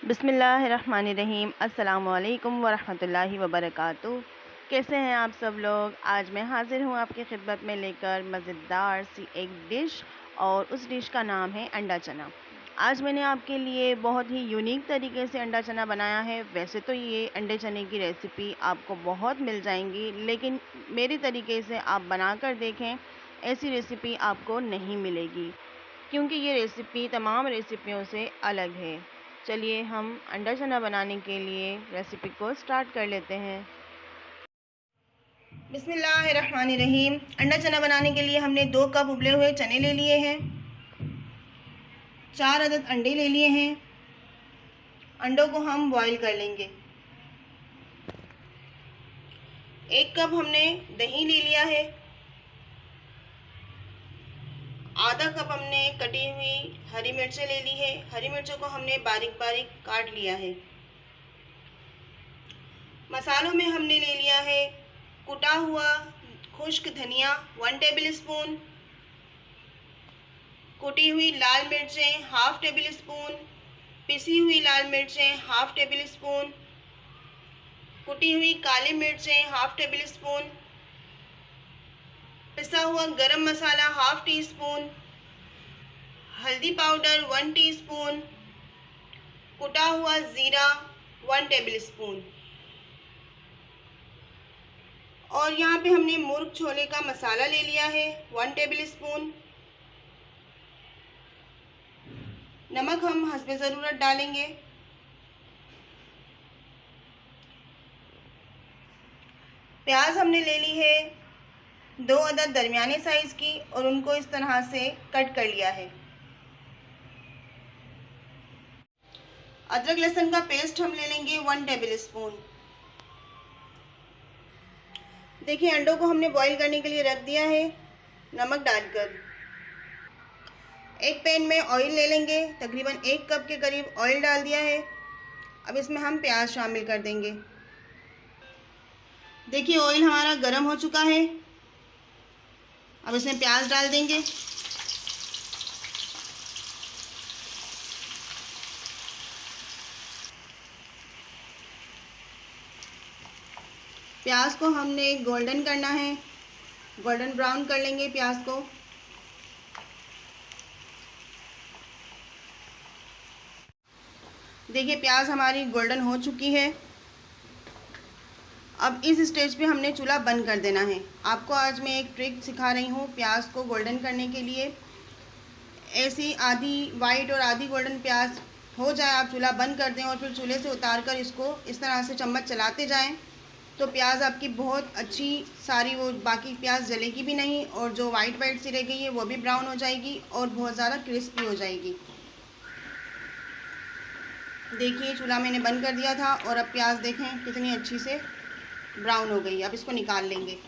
बिस्मिल्लाहिर्रहमानिर्रहीम। अस्सलामुअलैकुम वरहमतुल्लाहि वबरकातुहू। कैसे हैं आप सब लोग। आज मैं हाज़िर हूँ आपकी खिदमत में लेकर मज़ेदार सी एक डिश, और उस डिश का नाम है अंडा चना। आज मैंने आपके लिए बहुत ही यूनिक तरीके से अंडा चना बनाया है। वैसे तो ये अंडे चने की रेसिपी आपको बहुत मिल जाएंगी, लेकिन मेरे तरीके से आप बना कर देखें, ऐसी रेसिपी आपको नहीं मिलेगी, क्योंकि ये रेसिपी तमाम रेसिपियों से अलग है। चलिए हम अंडा चना बनाने के लिए रेसिपी को स्टार्ट कर लेते हैं। बिस्मिल्लाहिर्रहमानिर्रहीम। अंडा चना बनाने के लिए हमने 2 कप उबले हुए चने ले लिए हैं, 4 अदद अंडे ले लिए हैं। अंडों को हम बॉईल कर लेंगे। 1 कप हमने दही ले लिया है। आधा कप हमने कटी हुई हरी मिर्चें ले ली है। हरी मिर्चों को हमने बारीक बारीक काट लिया है। मसालों में हमने ले लिया है कुटा हुआ खुश्क धनिया 1 टेबल स्पून, कुटी हुई लाल मिर्चें हाफ टेबल स्पून, पिसी हुई लाल मिर्चें हाफ टेबल स्पून, कुटी हुई काली मिर्चें हाफ टेबल स्पून, पिसा हुआ गरम मसाला हाफ टी स्पून, हल्दी पाउडर 1 टीस्पून, कुटा हुआ ज़ीरा 1 टेबल स्पून, और यहाँ पे हमने मुर्ग छोले का मसाला ले लिया है 1 टेबल स्पून। नमक हम हस्बे ज़रूरत डालेंगे। प्याज हमने ले ली है 2 अदद दरमियाने साइज़ की, और उनको इस तरह से कट कर लिया है। अदरक लहसुन का पेस्ट हम ले लेंगे 1 टेबल स्पून। देखिए अंडों को हमने बॉईल करने के लिए रख दिया है नमक डालकर। एक पैन में ऑयल ले लेंगे, तकरीबन 1 कप के करीब ऑयल डाल दिया है। अब इसमें हम प्याज शामिल कर देंगे। देखिए ऑयल हमारा गर्म हो चुका है। अब इसमें प्याज डाल देंगे। प्याज को हमने गोल्डन करना है, गोल्डन ब्राउन कर लेंगे प्याज को। देखिए प्याज हमारी गोल्डन हो चुकी है। अब इस स्टेज पे हमने चूल्हा बंद कर देना है। आपको आज मैं एक ट्रिक सिखा रही हूँ प्याज को गोल्डन करने के लिए। ऐसी आधी वाइट और आधी गोल्डन प्याज हो जाए, आप चूल्हा बंद कर दें और फिर चूल्हे से उतार कर इसको इस तरह से चम्मच चलाते जाएं, तो प्याज आपकी बहुत अच्छी सारी, वो बाकी प्याज जलेगी भी नहीं, और जो वाइट वाइट सी रह गई है वो भी ब्राउन हो जाएगी और बहुत ज़्यादा क्रिस्पी हो जाएगी। देखिए चूल्हा मैंने बंद कर दिया था, और अब प्याज देखें कितनी अच्छी से ब्राउन हो गई। अब इसको निकाल लेंगे।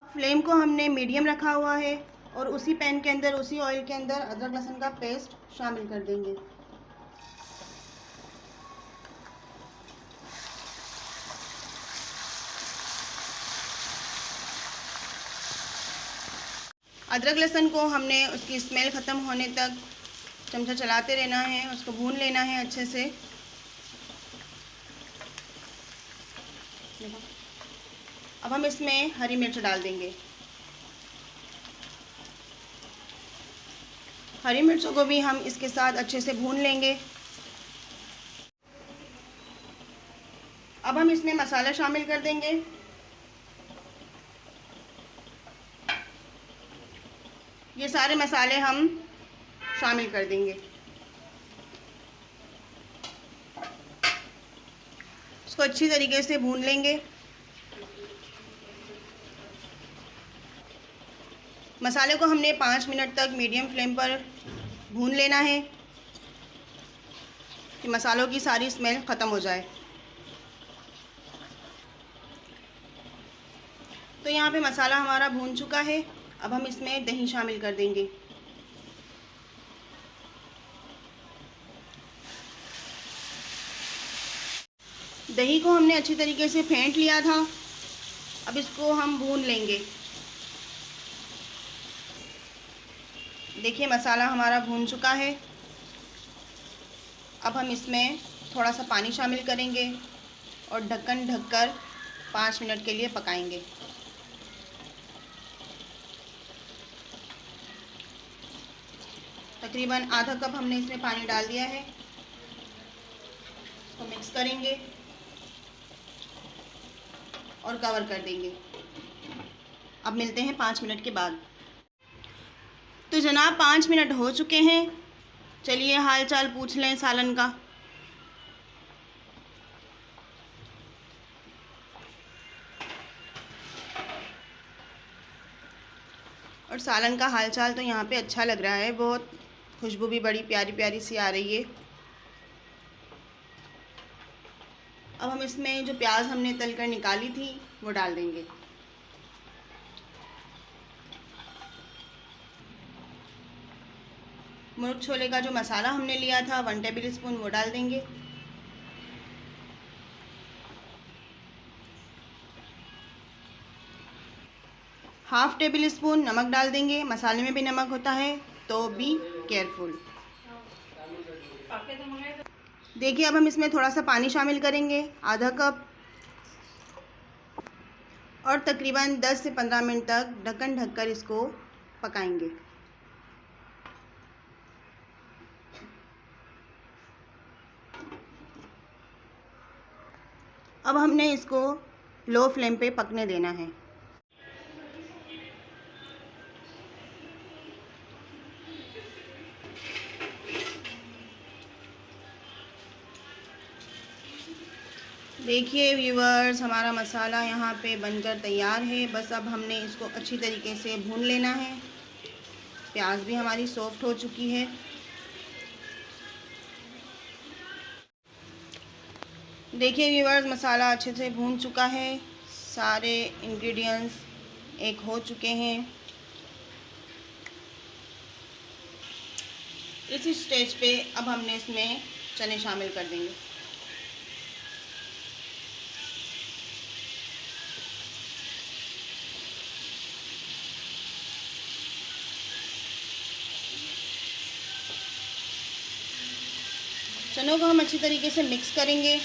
फ्लेम को हमने मीडियम रखा हुआ है, और उसी पैन के अंदर, उसी ऑयल के अंदर अदरक लहसुन का पेस्ट शामिल कर देंगे। अदरक लहसुन को हमने उसकी स्मेल ख़त्म होने तक चमचा चलाते रहना है, उसको भून लेना है अच्छे से। अब हम इसमें हरी मिर्च डाल देंगे। हरी मिर्चों को भी हम इसके साथ अच्छे से भून लेंगे। अब हम इसमें मसाला शामिल कर देंगे। ये सारे मसाले हम शामिल कर देंगे। इसको अच्छी तरीके से भून लेंगे। मसाले को हमने 5 मिनट तक मीडियम फ्लेम पर भून लेना है कि मसालों की सारी स्मेल ख़त्म हो जाए। तो यहाँ पे मसाला हमारा भून चुका है। अब हम इसमें दही शामिल कर देंगे। दही को हमने अच्छी तरीके से फेंट लिया था। अब इसको हम भून लेंगे। देखिए मसाला हमारा भून चुका है। अब हम इसमें थोड़ा सा पानी शामिल करेंगे और ढक्कन ढककर 5 मिनट के लिए पकाएंगे। तकरीबन आधा कप हमने इसमें पानी डाल दिया है। इसको मिक्स करेंगे और कवर कर देंगे। अब मिलते हैं 5 मिनट के बाद। तो जनाब 5 मिनट हो चुके हैं। चलिए हाल चाल पूछ लें सालन का। और सालन का हाल चाल तो यहाँ पे अच्छा लग रहा है, बहुत खुशबू भी बड़ी प्यारी प्यारी सी आ रही है। अब हम इसमें जो प्याज हमने तल कर निकाली थी वो डाल देंगे। मुर्ग छोले का जो मसाला हमने लिया था 1 टेबल स्पून वो डाल देंगे। हाफ टेबल स्पून नमक डाल देंगे। मसाले में भी नमक होता है तो बी केयरफुल। देखिए अब हम इसमें थोड़ा सा पानी शामिल करेंगे, आधा कप, और तकरीबन 10 से 15 मिनट तक ढक्कन ढककर इसको पकाएंगे। अब हमने इसको लो फ्लेम पे पकने देना है। देखिए व्यूवर्स, हमारा मसाला यहाँ पे बनकर तैयार है। बस अब हमने इसको अच्छी तरीके से भून लेना है। प्याज भी हमारी सॉफ्ट हो चुकी है। देखिए व्यूवर्स, मसाला अच्छे से भून चुका है। सारे इंग्रेडिएंट्स एक हो चुके हैं। इस स्टेज पे अब हमने इसमें चने शामिल कर देंगे। चनों को हम अच्छी तरीके से मिक्स करेंगे।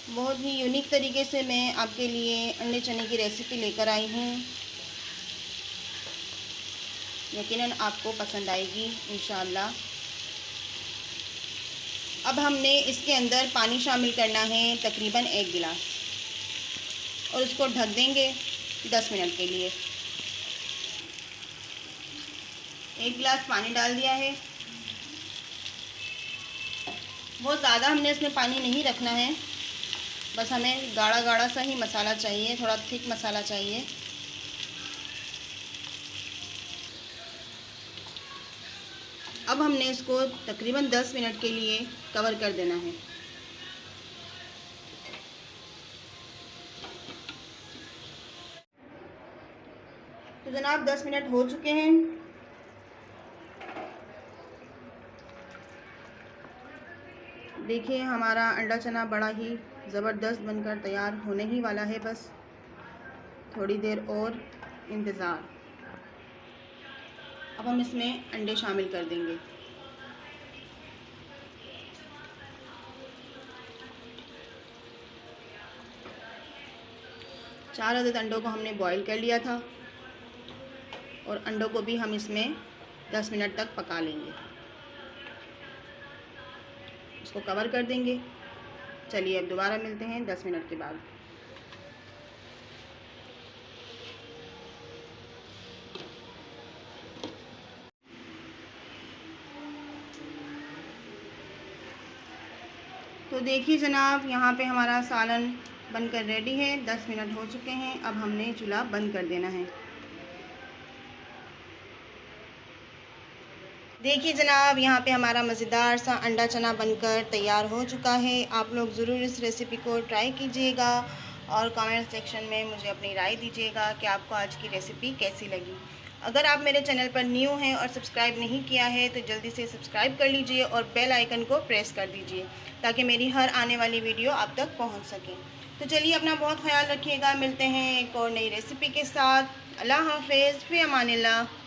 बहुत ही यूनिक तरीके से मैं आपके लिए अंडे चने की रेसिपी लेकर आई हूँ। यकीनन आपको पसंद आएगी इंशाअल्लाह। अब हमने इसके अंदर पानी शामिल करना है तकरीबन 1 गिलास, और उसको ढक देंगे 10 मिनट के लिए। 1 गिलास पानी डाल दिया है। बहुत ज़्यादा हमने इसमें पानी नहीं रखना है, बस हमें गाढ़ा गाढ़ा सा ही मसाला चाहिए, थोड़ा थिक मसाला चाहिए। अब हमने इसको तकरीबन 10 मिनट के लिए कवर कर देना है। तो जनाब 10 मिनट हो चुके हैं। देखिए हमारा अंडा चना बड़ा ही ज़बरदस्त बनकर तैयार होने ही वाला है। बस थोड़ी देर और इंतज़ार। अब हम इसमें अंडे शामिल कर देंगे। चार अदद अंडों को हमने बॉईल कर लिया था, और अंडों को भी हम इसमें 10 मिनट तक पका लेंगे। इसको कवर कर देंगे। चलिए अब दोबारा मिलते हैं 10 मिनट के बाद। तो देखिए जनाब, यहाँ पे हमारा सालन बनकर रेडी है। 10 मिनट हो चुके हैं। अब हमने चूल्हा बंद कर देना है। देखिए जनाब, यहाँ पे हमारा मज़ेदार सा अंडा चना बनकर तैयार हो चुका है। आप लोग ज़रूर इस रेसिपी को ट्राई कीजिएगा और कमेंट सेक्शन में मुझे अपनी राय दीजिएगा कि आपको आज की रेसिपी कैसी लगी। अगर आप मेरे चैनल पर न्यू हैं और सब्सक्राइब नहीं किया है तो जल्दी से सब्सक्राइब कर लीजिए और बेल आइकन को प्रेस कर दीजिए ताकि मेरी हर आने वाली वीडियो आप तक पहुँच सके। तो चलिए अपना बहुत ख्याल रखिएगा। मिलते हैं एक और नई रेसिपी के साथ। अल्लाह हाफ़िज़, फ़ी अमानिल्लाह।